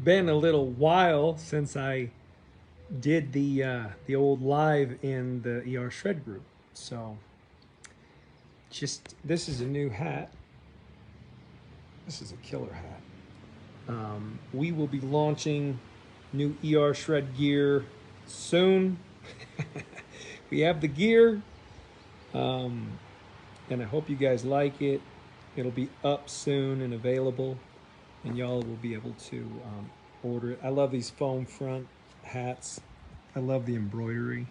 been a little while since I did the old live in the ER Shred group. So just this is a new hat. This is a killer hat. We will be launching new ER Shred gear soon. We have the gear, and I hope you guys like it. It'll be up soon and available, and y'all will be able to order it. I love these foam front hats. I love the embroidery.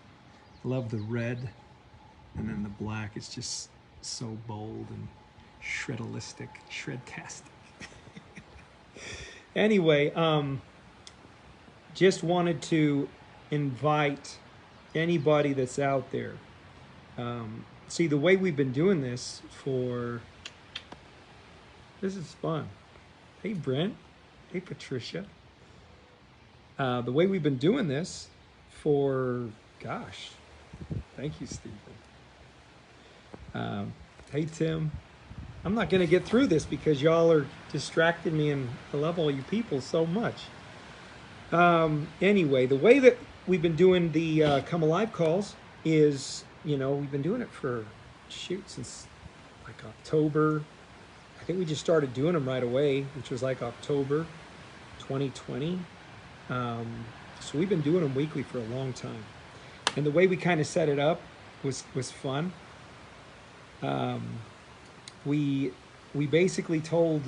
I love the red, and then the black. It's just so bold and shredalistic, shredtastic. Anyway, just wanted to invite anybody that's out there. See, the way we've been doing this this is fun. Hey, Brent. Hey, Patricia. The way we've been doing this gosh, thank you, Stephen. Hey, Tim. I'm not going to get through this because y'all are distracting me, and I love all you people so much. Anyway, the way that we've been doing the Come Alive calls is, we've been doing it since like October. I think we just started doing them right away, which was like October 2020. So we've been doing them weekly for a long time. And the way we kind of set it up was fun. We basically told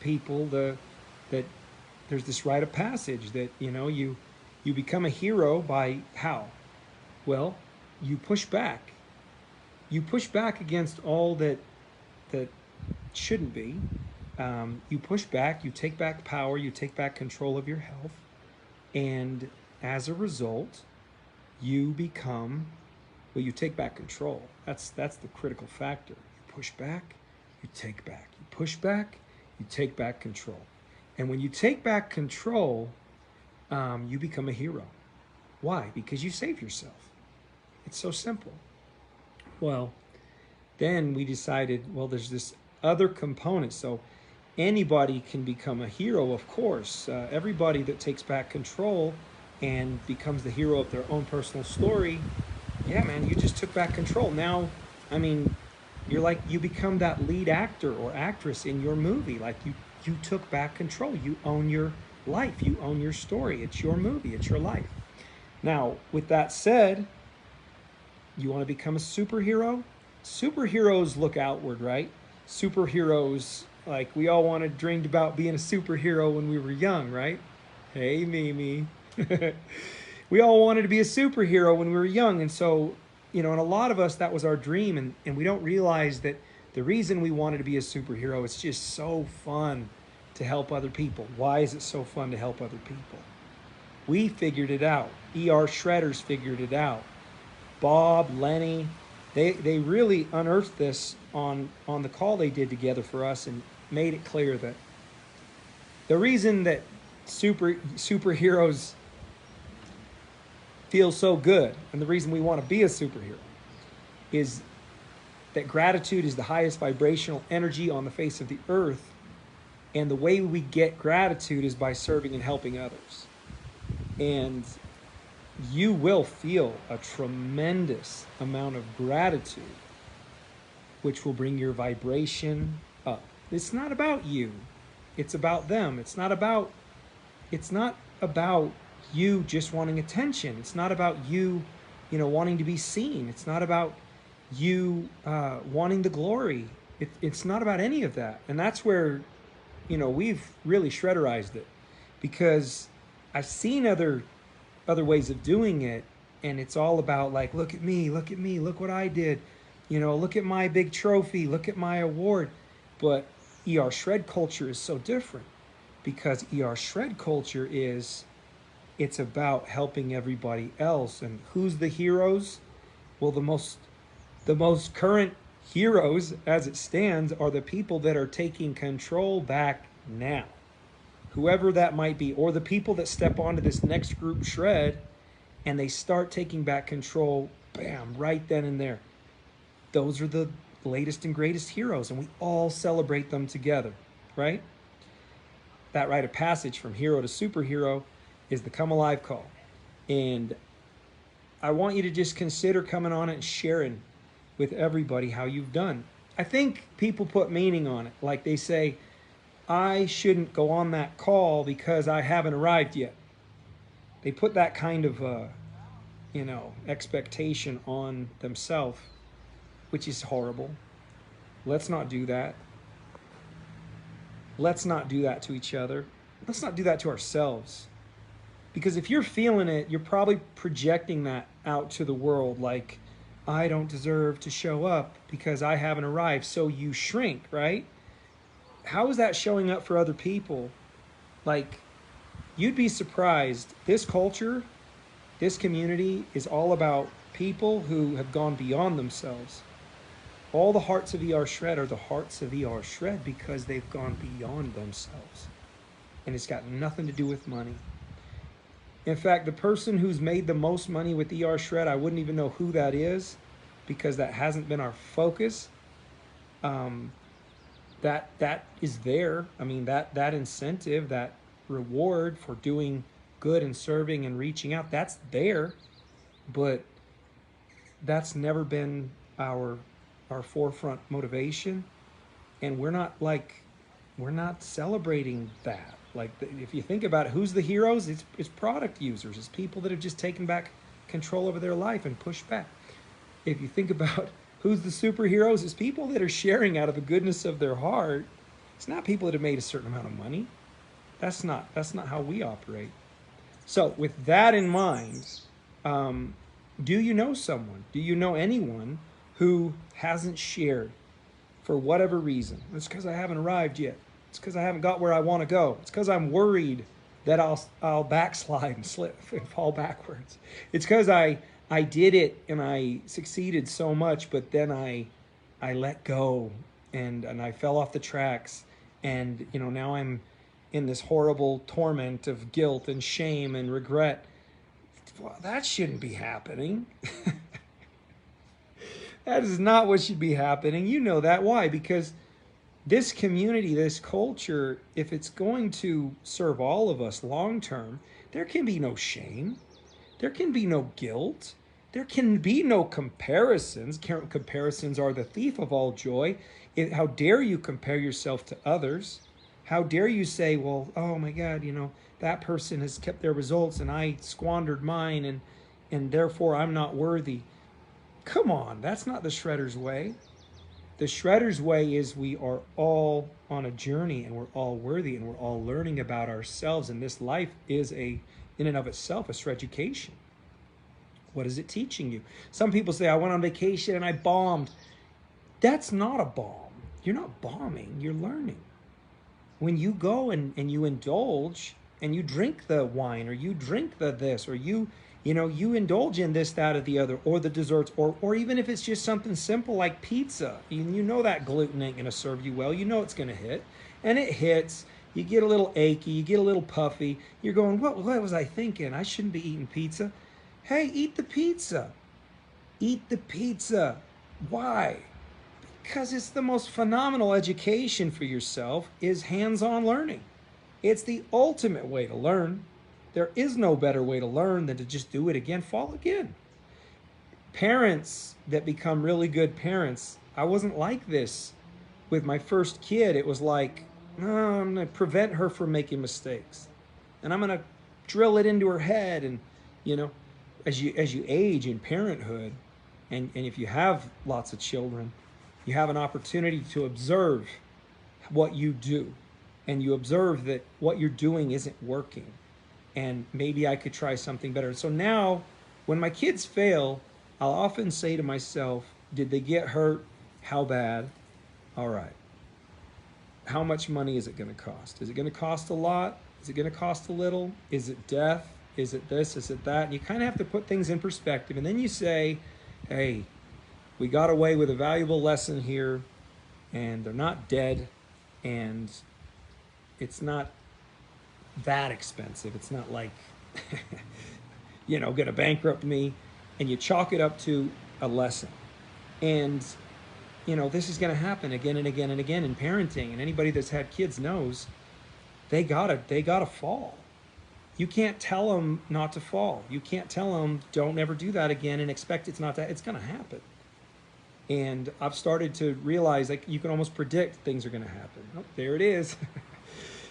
people that there's this rite of passage that you become a hero by how? Well, you push back. You push back against all that shouldn't be. You push back. You take back power. You take back control of your health, and as a result, you take back control. That's the critical factor. You push back, you take back. You push back, you take back control. And when you take back control, you become a hero. Why? Because you save yourself. It's so simple. Well, then we decided, well, there's this other component. So anybody can become a hero, of course. Everybody that takes back control and becomes the hero of their own personal story, yeah, man, you just took back control. Now, I mean, you become that lead actor or actress in your movie. Like you took back control. You own your life. You own your story. It's your movie. It's your life. Now, with that said, you want to become a superhero? Superheroes look outward, right? Superheroes, like we all dreamed about being a superhero when we were young, right? Hey, Mimi. We all wanted to be a superhero when we were young. And so, and a lot of us, that was our dream. And we don't realize that the reason we wanted to be a superhero, it's just so fun to help other people. Why is it so fun to help other people? We figured it out. ER Shredders figured it out. Bob, Lenny, they really unearthed this on the call they did together for us and made it clear that the reason that superheroes feel so good and the reason we want to be a superhero is that gratitude is the highest vibrational energy on the face of the earth, and the way we get gratitude is by serving and helping others. And you will feel a tremendous amount of gratitude, which will bring your vibration up. It's not about you. It's about them. It's not about you just wanting attention. It's not about you, wanting to be seen. It's not about you wanting the glory. It's not about any of that. And that's where, we've really shredderized it, because I've seen other ways of doing it, and it's all about like, look at me, look what I did, look at my big trophy, look at my award. But ER Shred culture is so different, because ER Shred culture it's about helping everybody else. And who's the heroes? Well, the most current heroes as it stands are the people that are taking control back now, whoever that might be, or the people that step onto this next group shred and they start taking back control, bam, right then and there. Those are the latest and greatest heroes, and we all celebrate them together, right? that rite of passage from hero to superhero is the come alive call. And I want you to just consider coming on it and sharing with everybody how you've done. I think people put meaning on it. Like they say, I shouldn't go on that call because I haven't arrived yet. They put that kind of, expectation on themselves, which is horrible. Let's not do that. Let's not do that to each other. Let's not do that to ourselves. Because if you're feeling it, you're probably projecting that out to the world like, I don't deserve to show up because I haven't arrived. So you shrink, right? How is that showing up for other people? Like, you'd be surprised. This culture, this community is all about people who have gone beyond themselves. All the hearts of ER Shred are the hearts of ER Shred because they've gone beyond themselves. And it's got nothing to do with money. In fact, the person who's made the most money with ER Shred, I wouldn't even know who that is because that hasn't been our focus. That is there. I mean, that incentive, that reward for doing good and serving and reaching out, that's there. But that's never been our forefront motivation. And we're not celebrating that. Like, if you think about it, who's the heroes? It's product users. It's people that have just taken back control over their life and pushed back. If you think about who's the superheroes, it's people that are sharing out of the goodness of their heart. It's not people that have made a certain amount of money. That's not how we operate. So with that in mind, do you know someone? Do you know anyone who hasn't shared for whatever reason? It's because I haven't arrived yet. It's because I haven't got where I want to go. It's because I'm worried that I'll backslide and slip and fall backwards. It's because I did it and I succeeded so much, but then I let go and I fell off the tracks, and now I'm in this horrible torment of guilt and shame and regret. Well, that shouldn't be happening. That is not what should be happening. You know that. Why? Because this community, this culture, if it's going to serve all of us long term, there can be no shame. There can be no guilt. There can be no comparisons. Comparisons are the thief of all joy. How dare you compare yourself to others? How dare you say, well, oh my God, that person has kept their results and I squandered mine and therefore I'm not worthy. Come on, that's not the Shredder's way. The Shredder's way is we are all on a journey and we're all worthy and we're all learning about ourselves, and this life is in and of itself a Shreducation. What is it teaching you? Some people say, I went on vacation and I bombed. That's not a bomb. You're not bombing, you're learning. When you go and you indulge and you drink the wine or you drink the this or you indulge in this, that, or the other, or the desserts, or even if it's just something simple like pizza, that gluten ain't going to serve you well. It's going to hit, and it hits. You get a little achy, you get a little puffy. You're going, what was I thinking? I shouldn't be eating pizza. Hey, eat the pizza. Eat the pizza. Why? Because it's the most phenomenal education for yourself is hands-on learning. It's the ultimate way to learn. There is no better way to learn than to just do it again, fall again. Parents that become really good parents, I wasn't like this with my first kid. It was like, no, I'm going to prevent her from making mistakes. And I'm going to drill it into her head. And, as you age in parenthood, and if you have lots of children, you have an opportunity to observe what you do. And you observe that what you're doing isn't working. And maybe I could try something better. So now, when my kids fail, I'll often say to myself, did they get hurt? How bad? All right. How much money is it going to cost? Is it going to cost a lot? Is it going to cost a little? Is it death? Is it this? Is it that? And you kind of have to put things in perspective. And then you say, hey, we got away with a valuable lesson here, and they're not dead, and it's not that expensive. It's not like, going to bankrupt me. And you chalk it up to a lesson. And, this is going to happen again and again and again in parenting. And anybody that's had kids knows they gotta fall. You can't tell them not to fall. You can't tell them don't ever do that again and expect it's not that. It's gonna happen. And I've started to realize like you can almost predict things are gonna happen. Oh, there it is.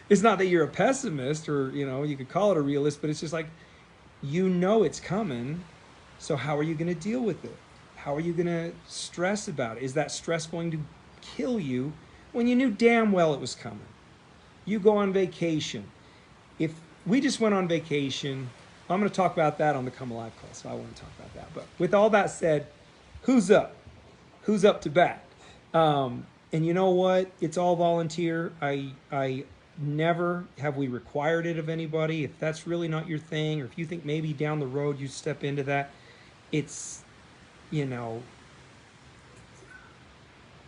It's not that you're a pessimist or you could call it a realist, but it's just like it's coming. So how are you gonna deal with it? How are you gonna stress about it? Is that stress going to kill you when you knew damn well it was coming? You go on vacation. If we just went on vacation, I'm going to talk about that on the Come Alive call, so I want to talk about that. But with all that said, who's up? Who's up to bat? And you know what? It's all volunteer. I never have we required it of anybody. If that's really not your thing, or if you think maybe down the road you step into that, it's, we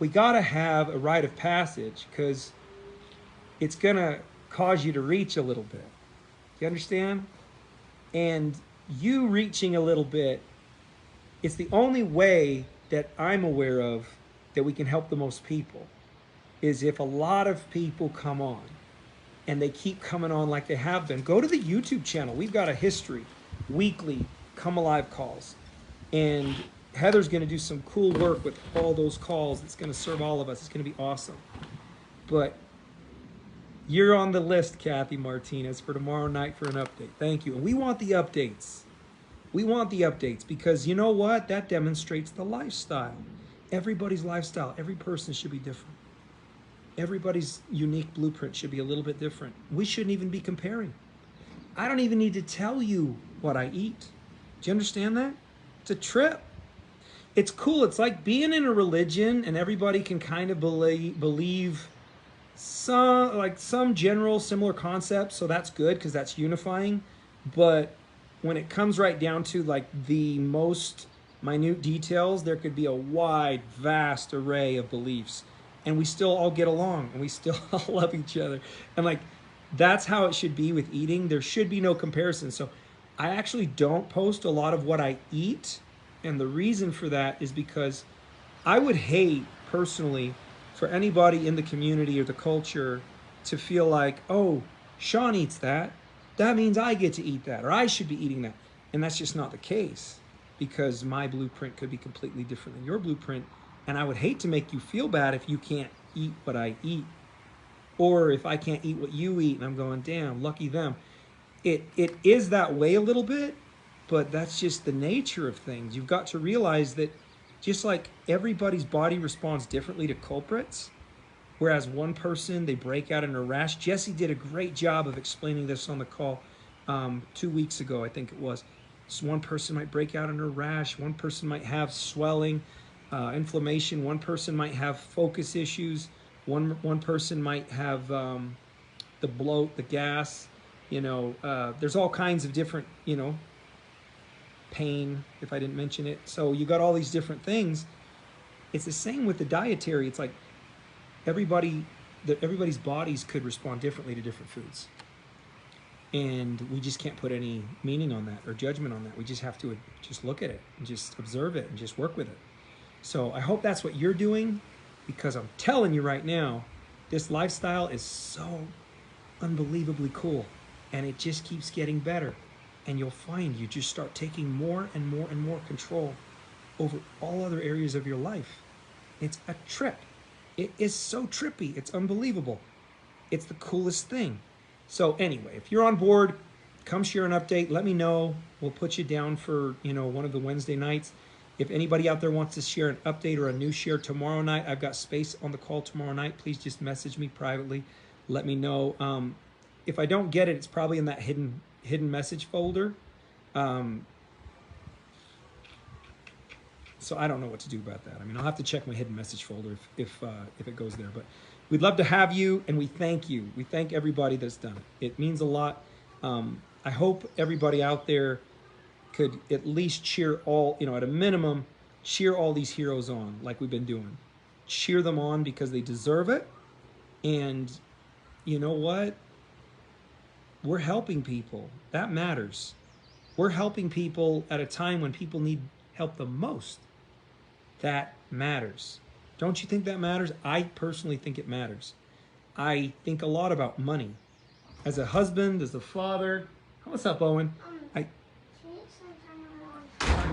got to have a rite of passage because it's going to cause you to reach a little bit. You understand? And you reaching a little bit, it's the only way that I'm aware of that we can help the most people is if a lot of people come on and they keep coming on like they have been. Go to the YouTube channel. We've got a history, weekly Come Alive calls. And Heather's going to do some cool work with all those calls. It's going to serve all of us. It's going to be awesome. But you're on the list, Kathy Martinez, for tomorrow night for an update. Thank you. And we want the updates. We want the updates because you know what? That demonstrates the lifestyle. Everybody's lifestyle, every person should be different. Everybody's unique blueprint should be a little bit different. We shouldn't even be comparing. I don't even need to tell you what I eat. Do you understand that? It's a trip. It's cool. It's like being in a religion and everybody can kind of believe some general similar concepts, so that's good because that's unifying. But when it comes right down to like the most minute details, there could be a wide, vast array of beliefs, and we still all get along and we still all love each other. And like that's how it should be with eating. There should be no comparison. So I actually don't post a lot of what I eat, and the reason for that is because I would hate personally for anybody in the community or the culture to feel like, oh, Sean eats that. That means I get to eat that, or I should be eating that. And that's just not the case because my blueprint could be completely different than your blueprint. And I would hate to make you feel bad if you can't eat what I eat, or if I can't eat what you eat. And I'm going, damn, lucky them. It is that way a little bit, but that's just the nature of things. You've got to realize that just like everybody's body responds differently to culprits, whereas one person, they break out in a rash. Jesse did a great job of explaining this on the call 2 weeks ago, I think it was. So one person might break out in a rash. One person might have swelling, inflammation. One person might have focus issues. One person might have the bloat, the gas. There's all kinds of different, pain, if I didn't mention it. So you got all these different things. It's the same with the dietary. It's like everybody's bodies could respond differently to different foods. And we just can't put any meaning on that or judgment on that. We just have to just look at it and just observe it and just work with it. So I hope that's what you're doing, because I'm telling you right now, this lifestyle is so unbelievably cool, and it just keeps getting better. And you'll find you just start taking more and more and more control over all other areas of your life. It's a trip. It is so trippy. It's unbelievable. It's the coolest thing. So anyway, if you're on board, come share an update. Let me know. We'll put you down for, one of the Wednesday nights. If anybody out there wants to share an update or a new share tomorrow night, I've got space on the call tomorrow night. Please just message me privately. Let me know. If I don't get it, it's probably in that hidden message folder. So I don't know what to do about that. I'll have to check my hidden message folder if it goes there. But we'd love to have you, and we thank you. We thank everybody that's done it. It means a lot. I hope everybody out there could at least cheer all, at a minimum, cheer all these heroes on like we've been doing. Cheer them on because they deserve it. And you know what? We're helping people. That matters. We're helping people at a time when people need help the most. That matters. Don't you think that matters? I personally think it matters. I think a lot about money. as a husband, as a father. What's up, Owen? I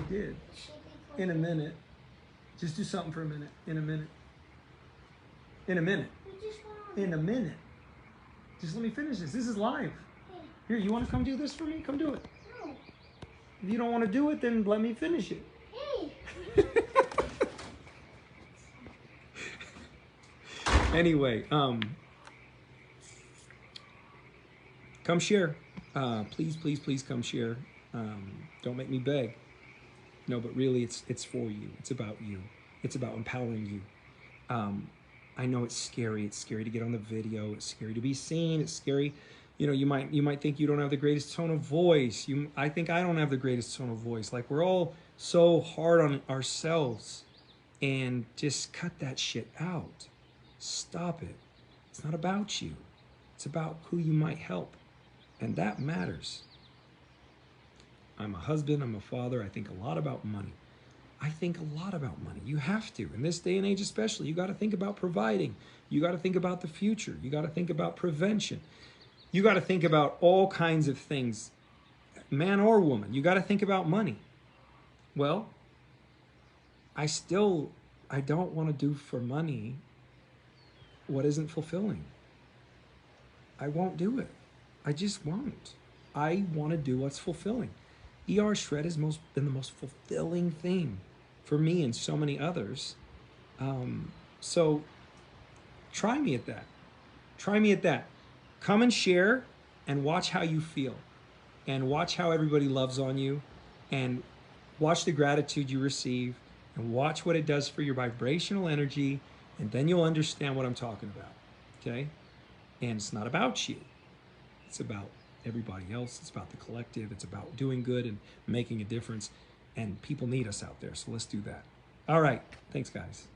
did. In a minute. Just do something for a minute. In a minute. In a minute. In a minute. Just let me finish this. This is live. Here, you want to come do this for me? Come do it. No. If you don't want to do it, then let me finish it. Hey. Anyway, come share. Please, please, please come share. Don't make me beg. No, but really, it's for you. It's about you. It's about empowering you. I know it's scary. It's scary to get on the video. It's scary to be seen. It's scary. You know, you might think you don't have the greatest tone of voice. I think I don't have the greatest tone of voice. Like, we're all so hard on ourselves, and just cut that shit out. Stop it. It's not about you. It's about who you might help, and that matters. I'm a husband. I'm a father. I think a lot about money. I think a lot about money. You have to. In this day and age especially, you got to think about providing. You got to think about the future. You got to think about prevention. You got to think about all kinds of things, man or woman. You got to think about money. Well, I don't want to do for money what isn't fulfilling. I won't do it. I just won't. I want to do what's fulfilling. ER Shred has been the most fulfilling thing for me and so many others. So try me at that. Try me at that. Come and share and watch how you feel, and watch how everybody loves on you, and watch the gratitude you receive, and watch what it does for your vibrational energy, and then you'll understand what I'm talking about, okay? And it's not about you. It's about everybody else. It's about the collective. It's about doing good and making a difference, and people need us out there, so let's do that. All right. Thanks, guys.